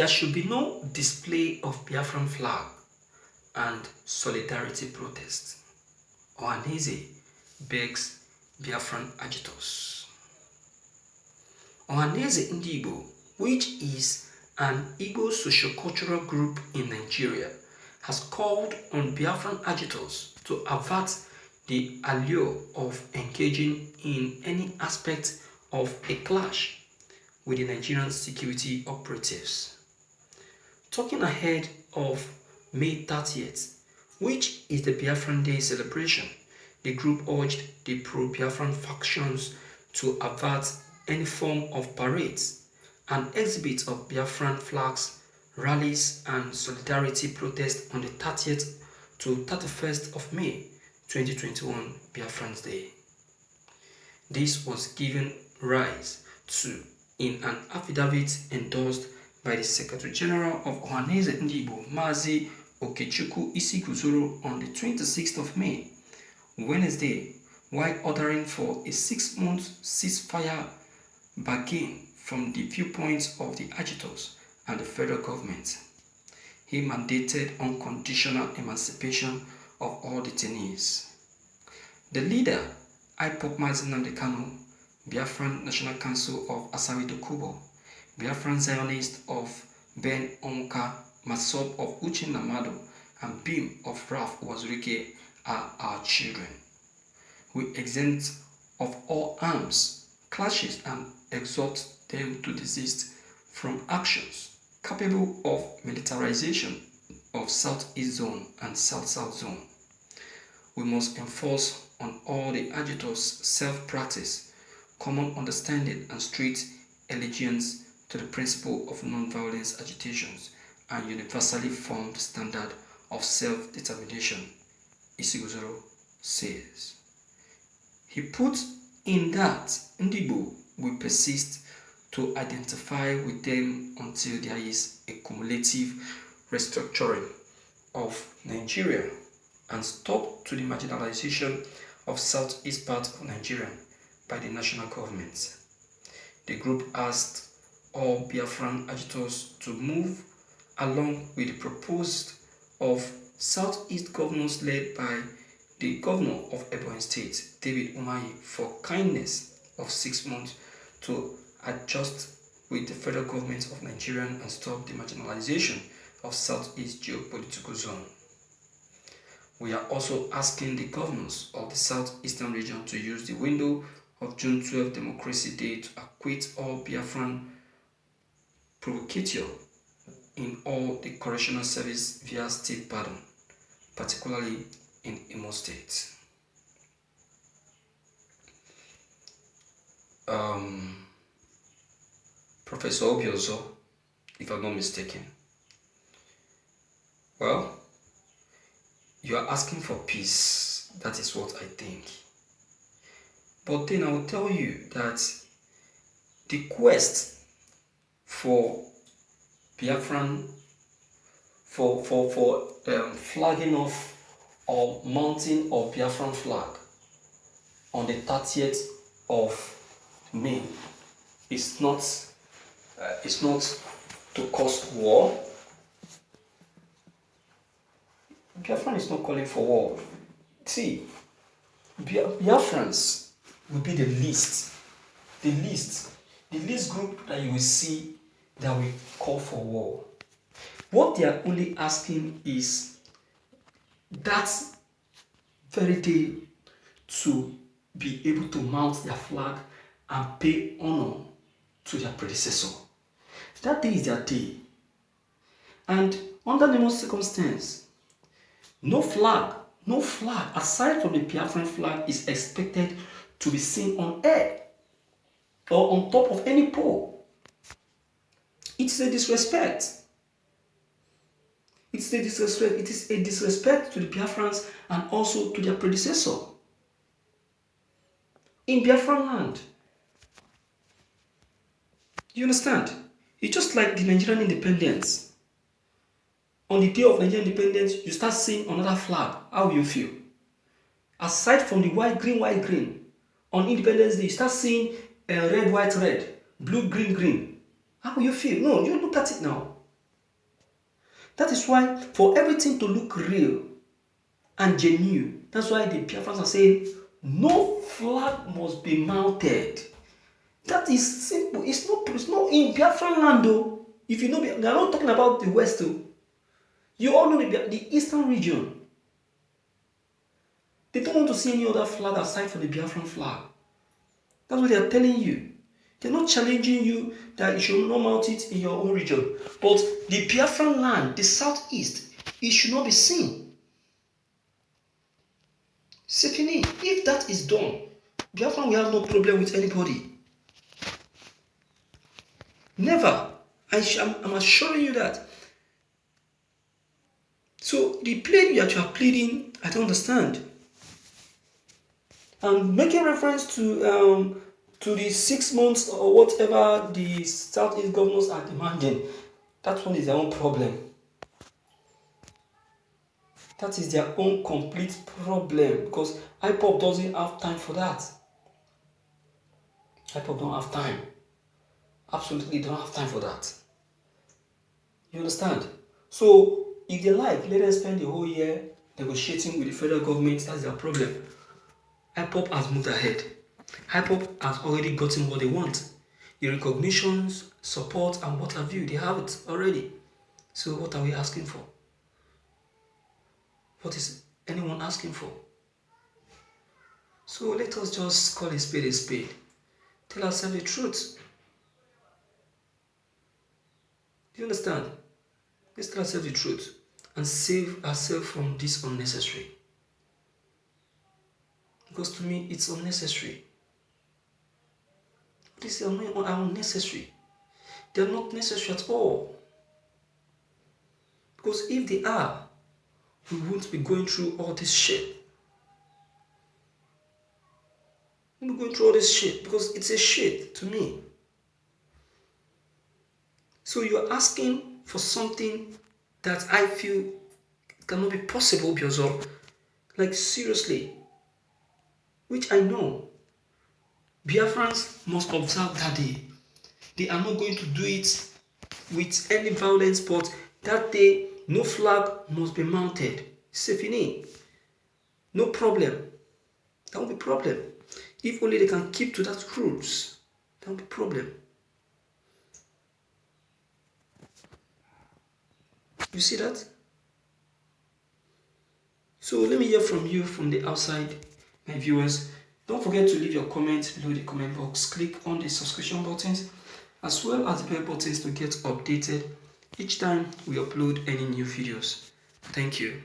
There should be no display of Biafran flag and solidarity protest. Ohaeneze begs Biafran agitators. Ohaeneze Ndị Igbo, which is an Igbo socio-cultural group in Nigeria, has called on Biafran agitators to avert the allure of engaging in any aspect of a clash with the Nigerian security operatives. Talking ahead of May 30th, which is the Biafran Day celebration, the group urged the pro-Biafran factions to avert any form of parades and exhibits of Biafran flags, rallies and solidarity protests on the 30th to 31st of May 2021 Biafran's Day. This was given rise to in an affidavit endorsed by the Secretary General of Ohaeneze Ndị Igbo, Mazi Okechukwu Isiguzoro, on the 26th of May, Wednesday, while ordering for a 6-month ceasefire bargain from the viewpoints of the agitators and the federal government. He mandated unconditional emancipation of all detainees. The leader, IPOB Mazi Nnamdi Kanu, Biafran National Council of Asawi Dokubo, Biafran Zionist of Ben Onka, Masob of Uche Namado, and Bim of Raf Wazurike are our children. We exempt of all arms, clashes, and exhort them to desist from actions capable of militarization of Southeast Zone and South-South Zone. We must enforce on all the agitators self-practice, common understanding and strict allegiance to the principle of non-violence agitations and universally formed standard of self-determination, Isiguzoro says. He put in that Ndị Igbo will persist to identify with them until there is a cumulative restructuring of Nigeria and stop to the marginalization of southeast part of Nigeria by the national government. The group asked all Biafran agitators to move along with the proposed of southeast governors led by the governor of Ebonyi State, David Umahi, for kindness of 6 months to adjust with the federal government of Nigeria and stop the marginalization of southeast geopolitical zone. We are also asking the governors of the southeastern region to use the window of June 12 Democracy Day to acquit all Biafran provocateurs in all the correctional service via state pardon, particularly in Imo State. Professor Obiozo, if I'm not mistaken. Well, you are asking for peace. That is what I think. But then I will tell you that the quest for Biafran, for flagging off or mounting of Biafran flag on the 30th of May is not to cause war. Biafran is not calling for war. See, Biafrans will be the least group that you will see that will call for war. What they are only asking is that very day to be able to mount their flag and pay honor to their predecessor. That day is their day. And under normal circumstance, no flag aside from the Biafran flag is expected to be seen on air or on top of any pole. It's a disrespect. It is a disrespect to the Biafrans and also to their predecessor. In Biafran land. You understand? It's just like the Nigerian independence. On the day of Nigerian independence, you start seeing another flag. How will you feel? Aside from the white, green, on Independence Day, you start seeing red, white, red, blue, green. How will you feel? No, you look at it now. That is why, for everything to look real and genuine, that's why the Biafrans are saying, no flag must be mounted. That is simple. It's not in Biafran land though. If you know, they're not talking about the West though. You all know the Eastern region. They don't want to see any other flag aside from the Biafran flag. That's what they are telling you. They're not challenging you that you should not mount it in your own region. But the Biafran land, the southeast, it should not be seen. Secondly, if that is done, Biafran will have no problem with anybody. Never. I'm assuring you that. So the plea that you are pleading, I don't understand. And making reference to the 6 months or whatever the Southeast governors are demanding, that one is their own problem. That is their own complete problem, because IPOB doesn't have time for that. IPOB don't have time. Absolutely don't have time for that. You understand? So if they like, let them spend the whole year negotiating with the federal government. That's their problem. IPOB has moved ahead. IPOB has already gotten what they want. The recognitions, support, and what have you, they have it already. So what are we asking for? What is anyone asking for? So let us just call a spade a spade. Tell ourselves the truth. Do you understand? Let's tell ourselves the truth and save ourselves from this unnecessary. Because to me, it's unnecessary. These are unnecessary. They are not necessary at all. Because if they are, we won't be going through all this shit. We won't be going through all this shit because it's a shit to me. So you're asking for something that I feel cannot be possible because of, like, seriously, which I know Biafrans must observe that day. They are not going to do it with any violence, but that day, no flag must be mounted. C'est fini. No problem. That won't be problem. If only they can keep to that rules, that won't be problem. You see that? So let me hear from you from the outside, my viewers. Don't forget to leave your comments below the comment box. Click on the subscription buttons as well as the bell buttons to get updated each time we upload any new videos. Thank you.